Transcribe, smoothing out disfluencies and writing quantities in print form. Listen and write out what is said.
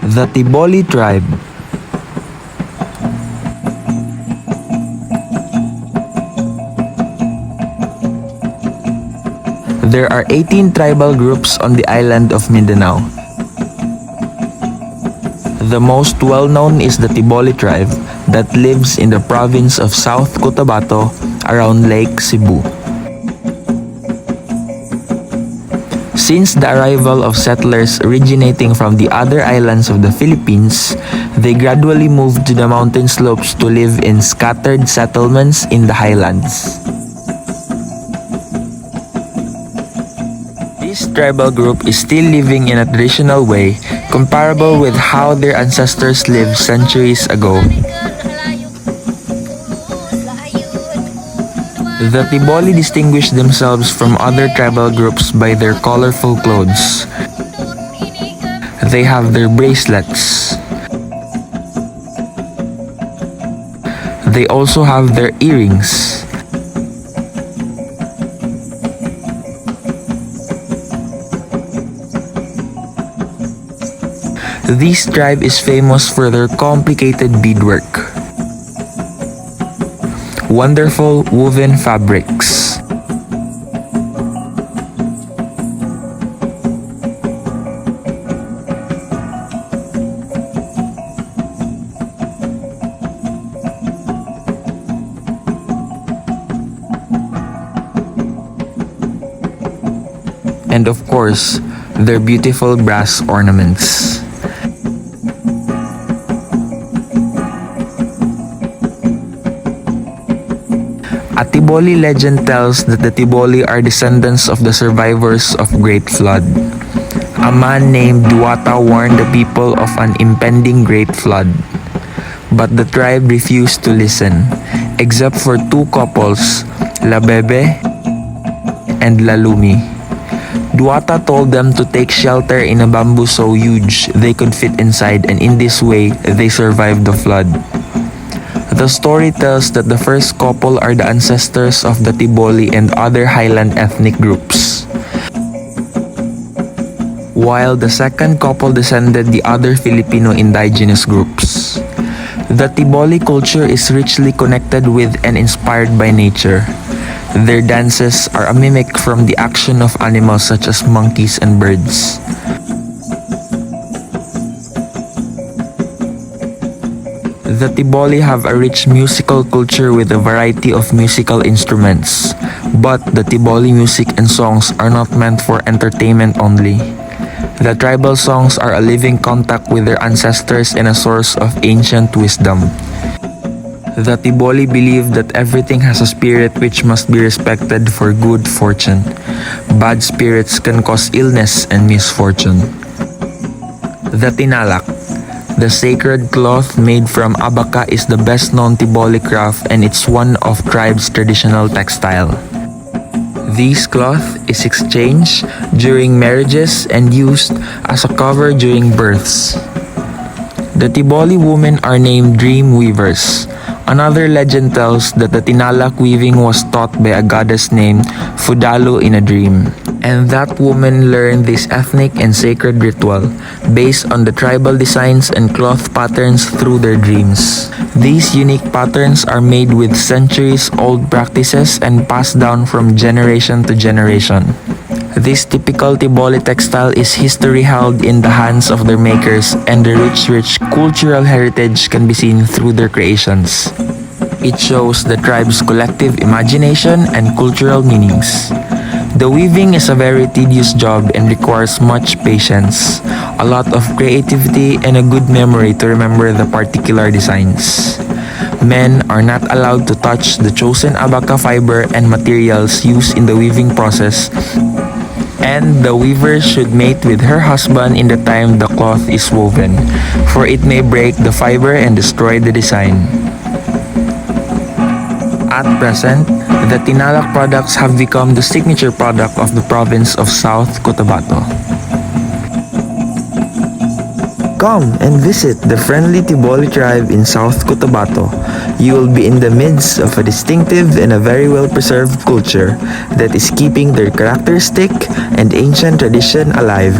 The Tiboli tribe. There are 18 tribal groups on the island of Mindanao. The most well-known is the Tiboli tribe that lives in the province of South Cotabato around Lake Cebu. Since the arrival of settlers originating from the other islands of the Philippines, they gradually moved to the mountain slopes to live in scattered settlements in the highlands. This tribal group is still living in a traditional way, comparable with how their ancestors lived centuries ago. The Tiboli distinguish themselves from other tribal groups by their colorful clothes. They have their bracelets. They also have their earrings. This tribe is famous for their complicated beadwork. Wonderful woven fabrics. And of course, their beautiful brass ornaments. A Tiboli legend tells that the Tiboli are descendants of the survivors of Great Flood. A man named Duwata warned the people of an impending great flood. But the tribe refused to listen, except for two couples, Labebe and Lalumi. Duwata told them to take shelter in a bamboo so huge they could fit inside, and in this way, they survived the flood. The story tells that the first couple are the ancestors of the Tiboli and other highland ethnic groups, while the second couple descended the other Filipino indigenous groups. The Tiboli culture is richly connected with and inspired by nature. Their dances are a mimic from the action of animals such as monkeys and birds. The Tiboli have a rich musical culture with a variety of musical instruments, but the Tiboli music and songs are not meant for entertainment only. The tribal songs are a living contact with their ancestors and a source of ancient wisdom. The Tiboli believe that everything has a spirit which must be respected for good fortune. Bad spirits can cause illness and misfortune. The Tinalak, the sacred cloth made from abaca, is the best known Tiboli craft, and it's one of tribe's traditional textile. This cloth is exchanged during marriages and used as a cover during births. The Tiboli women are named dream weavers. Another legend tells that the Tinalak weaving was taught by a goddess named Fudalo in a dream, and that woman learned this ethnic and sacred ritual based on the tribal designs and cloth patterns through their dreams. These unique patterns are made with centuries-old practices and passed down from generation to generation. This typical Tiboli textile is history held in the hands of their makers, and the rich cultural heritage can be seen through their creations. It shows the tribe's collective imagination and cultural meanings. The weaving is a very tedious job and requires much patience, a lot of creativity, and a good memory to remember the particular designs. Men are not allowed to touch the chosen abaca fiber and materials used in the weaving process, and the weaver should mate with her husband in the time the cloth is woven, for it may break the fiber and destroy the design. At present, the Tinalak products have become the signature product of the province of South Cotabato. Come and visit the friendly Tiboli tribe in South Cotabato. You will be in the midst of a distinctive and a very well-preserved culture that is keeping their characteristic and ancient tradition alive.